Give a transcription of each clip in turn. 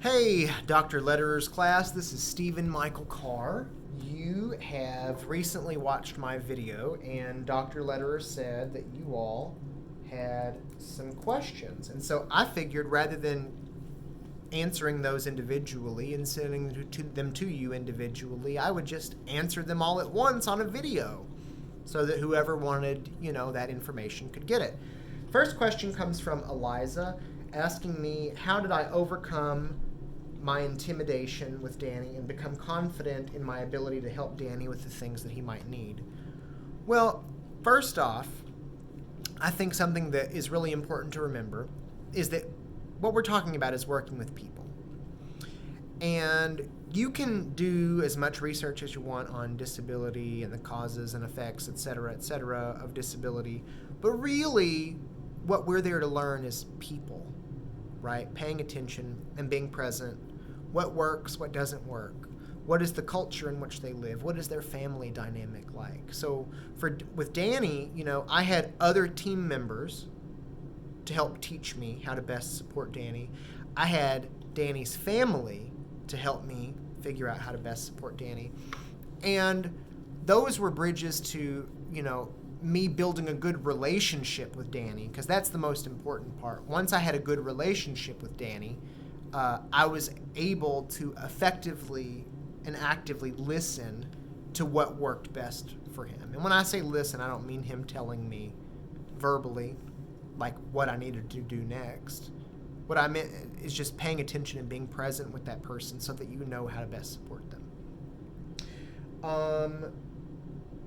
Hey, Dr. Lederer's class, this is Stephen Michael Carr. You have recently watched my video, and Dr. Lederer said that you all had some questions. And so I figured rather than answering those individually and sending them to you individually, I would just answer them all at once on a video so that whoever wanted, that information could get it. First question comes from Eliza asking me, how did I overcome my intimidation with Danny and become confident in my ability to help Danny with the things that he might need? Well, first off, I think something that is really important to remember is that what we're talking about is working with people. And you can do as much research as you want on disability and the causes and effects, et cetera, of disability. But really, what we're there to learn is people, right? Paying attention and being present. What works, what doesn't work? What is the culture in which they live? What is their family dynamic like? So with Danny, I had other team members to help teach me how to best support Danny. I had Danny's family to help me figure out how to best support Danny. And those were bridges to, me building a good relationship with Danny, because that's the most important part. Once I had a good relationship with Danny, I was able to effectively and actively listen to what worked best for him. And when I say listen, I don't mean him telling me verbally like what I needed to do next. What I meant is just paying attention and being present with that person so that you know how to best support them.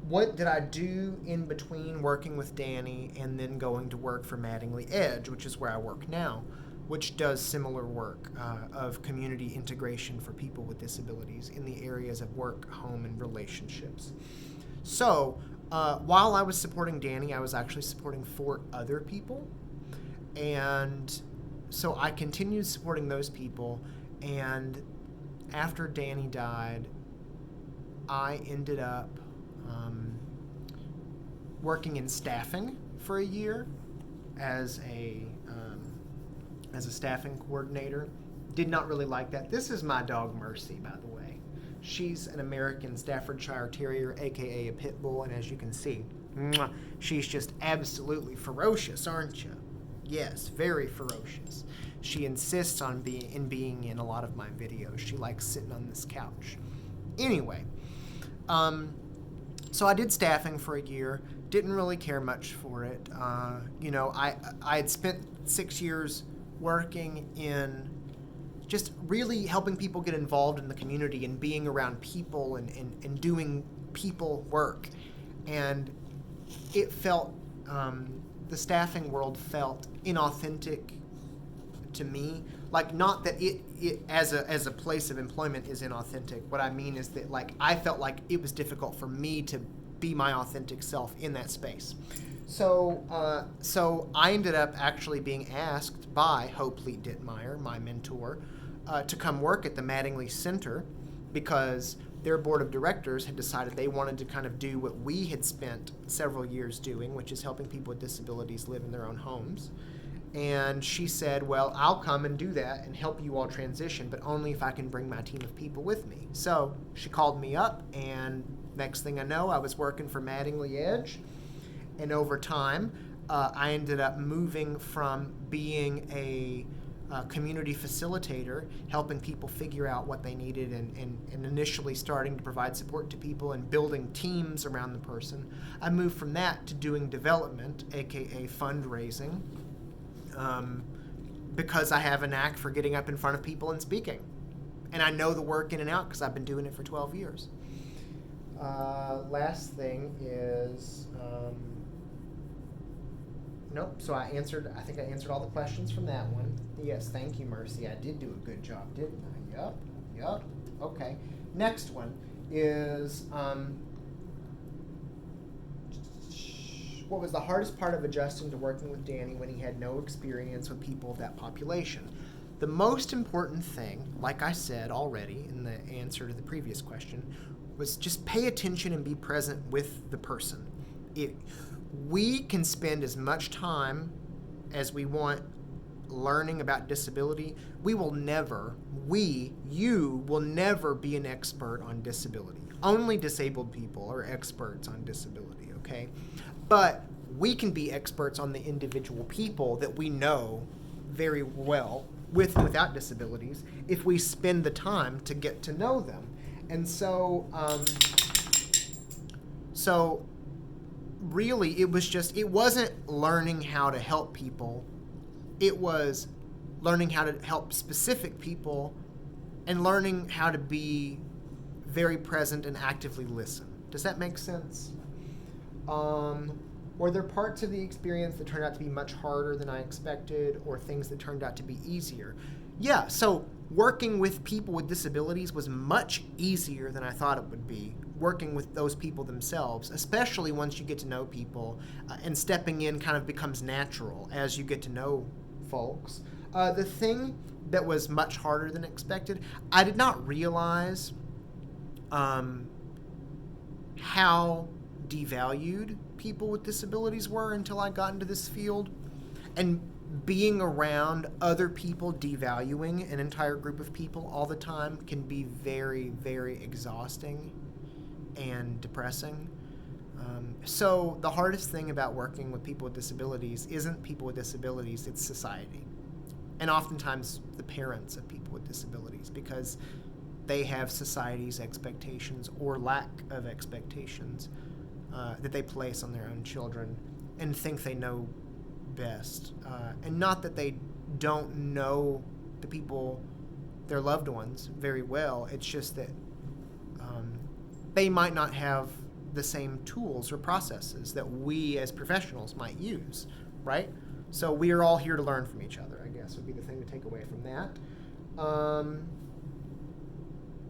What did I do in between working with Danny and then going to work for Mattingly Edge, which is where I work now, which does similar work of community integration for people with disabilities in the areas of work, home, and relationships. So while I was supporting Danny, I was actually supporting 4 other people. And so I continued supporting those people. And after Danny died, I ended up working in staffing for a year as a staffing coordinator. Did not really like that. This is my dog Mercy, by the way. She's an American Staffordshire Terrier, aka a pit bull, and as you can see, she's just absolutely ferocious, aren't you? Yes, very ferocious. She insists on being in a lot of my videos. She likes sitting on this couch. Anyway, so I did staffing for a year. Didn't really care much for it. I had spent 6 years working in just really helping people get involved in the community and being around people and doing people work. And it felt, the staffing world felt inauthentic to me. Like, not that it as a place of employment is inauthentic. What I mean is that, like, I felt like it was difficult for me to be my authentic self in that space. So I ended up actually being asked by Hope Lee Dittmeyer, my mentor, to come work at the Mattingly Center because their board of directors had decided they wanted to kind of do what we had spent several years doing, which is helping people with disabilities live in their own homes. And she said, well, I'll come and do that and help you all transition, but only if I can bring my team of people with me. So she called me up, and next thing I know, I was working for Mattingly Edge. And over time, I ended up moving from being a community facilitator, helping people figure out what they needed and initially starting to provide support to people and building teams around the person. I moved from that to doing development, aka fundraising, because I have a knack for getting up in front of people and speaking. And I know the work in and out because I've been doing it for 12 years. Last thing is, nope, so I think I answered all the questions from that one. Yes, thank you, Mercy. I did do a good job, didn't I? Yup. Okay. Next one is, what was the hardest part of adjusting to working with Danny when he had no experience with people of that population? The most important thing, like I said already in the answer to the previous question, was just pay attention and be present with the person. We can spend as much time as we want learning about disability, you will never be an expert on disability. Only disabled people are experts on disability, okay? But we can be experts on the individual people that we know very well, with and without disabilities, if we spend the time to get to know them. And so really it wasn't learning how to help people. It was learning how to help specific people and learning how to be very present and actively listen. Does that make sense? Were there parts of the experience that turned out to be much harder than I expected, or things that turned out to be easier? Yeah, so working with people with disabilities was much easier than I thought it would be. Working with those people themselves, especially once you get to know people, and stepping in kind of becomes natural as you get to know folks. The thing that was much harder than expected, I did not realize how devalued people with disabilities were until I got into this field. And being around other people devaluing an entire group of people all the time can be very, very exhausting and depressing. So the hardest thing about working with people with disabilities isn't people with disabilities, it's society. And oftentimes the parents of people with disabilities, because they have society's expectations or lack of expectations that they place on their own children and think they know best. And not that they don't know the people, their loved ones, very well. It's just that they might not have the same tools or processes that we as professionals might use, right? So we are all here to learn from each other, I guess, would be the thing to take away from that.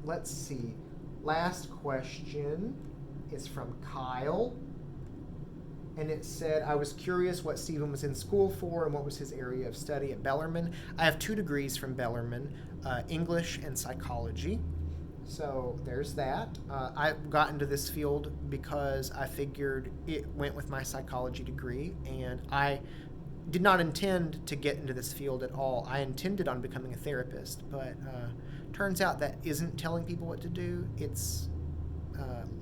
Let's see. Last question is from Kyle. And it said, I was curious what Stephen was in school for and what was his area of study at Bellarmine. I have 2 degrees from Bellarmine, English and psychology. So there's that. I got into this field because I figured it went with my psychology degree, and I did not intend to get into this field at all. I intended on becoming a therapist, but turns out that isn't telling people what to do. It's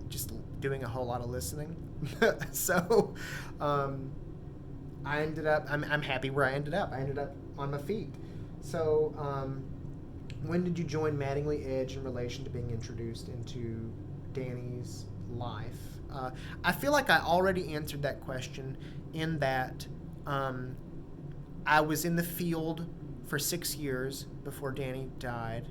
just doing a whole lot of listening. So I ended up, I'm happy where I ended up. I ended up on my feet. So when did you join Mattingly Edge in relation to being introduced into Danny's life? I feel like I already answered that question in that I was in the field for 6 years before Danny died.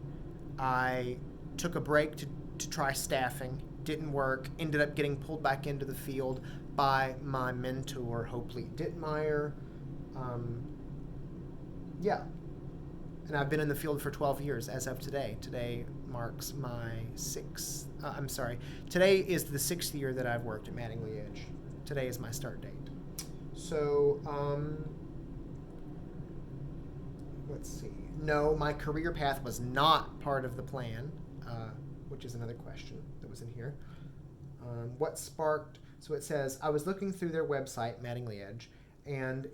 I took a break to try staffing. Didn't work. Ended up getting pulled back into the field by my mentor, Hope Lee Dittmeyer. And I've been in the field for 12 years as of today. Today marks my today is the 6th year that I've worked at Mattingly Edge. Today is my start date. So, let's see. No, my career path was not part of the plan, which is another question that was in here. What sparked, so it says, I was looking through their website, Mattingly Edge, and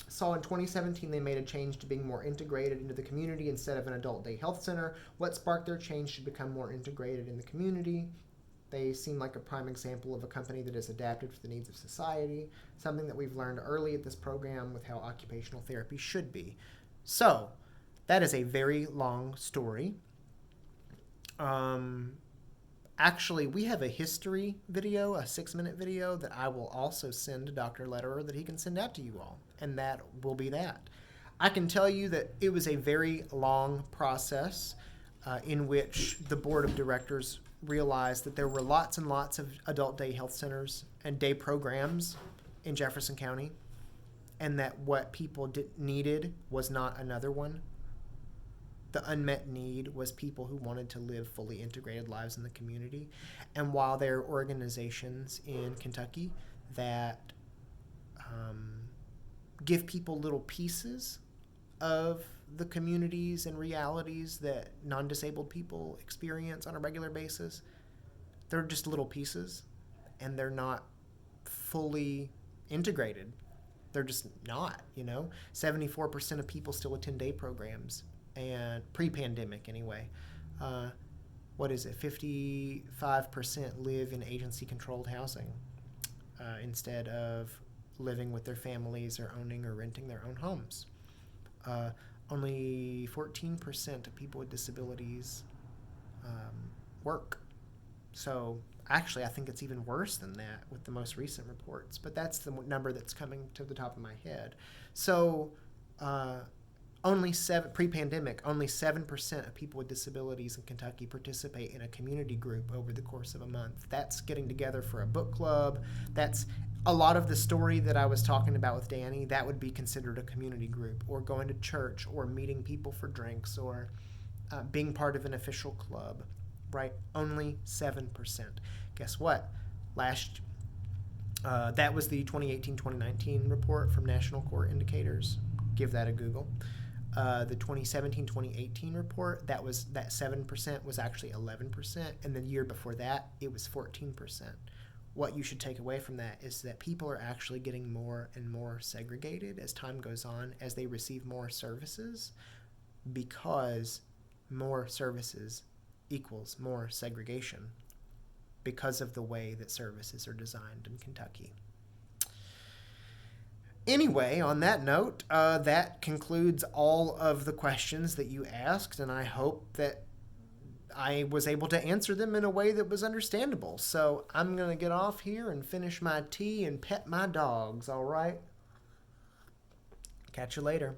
saw in 2017 they made a change to being more integrated into the community instead of an adult day health center. What sparked their change to become more integrated in the community? They seem like a prime example of a company that is adapted for the needs of society, something that we've learned early at this program with how occupational therapy should be. So, that is a very long story. Actually, we have a history video, a 6-minute video that I will also send to Dr. Lederer that he can send out to you all, and that will be that. I can tell you that it was a very long process in which the board of directors realized that there were lots and lots of adult day health centers and day programs in Jefferson County, and that what people needed was not another one. The unmet need was people who wanted to live fully integrated lives in the community. And while there are organizations in Kentucky that give people little pieces of the communities and realities that non-disabled people experience on a regular basis, they're just little pieces, and they're not fully integrated. They're just not, 74% of people still attend day programs, and pre-pandemic anyway. What is it? 55% live in agency-controlled housing instead of living with their families or owning or renting their own homes. Only 14% of people with disabilities work. So actually, I think it's even worse than that with the most recent reports. But that's the number that's coming to the top of my head. So pre-pandemic, only 7% of people with disabilities in Kentucky participate in a community group over the course of a month. That's getting together for a book club. That's a lot of the story that I was talking about with Danny. That would be considered a community group, or going to church, or meeting people for drinks, or being part of an official club, right? Only 7%. Guess what? That was the 2018-2019 report from National Court Indicators. Give that a Google. The 2017-2018 report, that 7% was actually 11%, and the year before that, it was 14%. What you should take away from that is that people are actually getting more and more segregated as time goes on, as they receive more services, because more services equals more segregation because of the way that services are designed in Kentucky. Anyway, on that note, that concludes all of the questions that you asked, and I hope that I was able to answer them in a way that was understandable. So I'm going to get off here and finish my tea and pet my dogs, all right? Catch you later.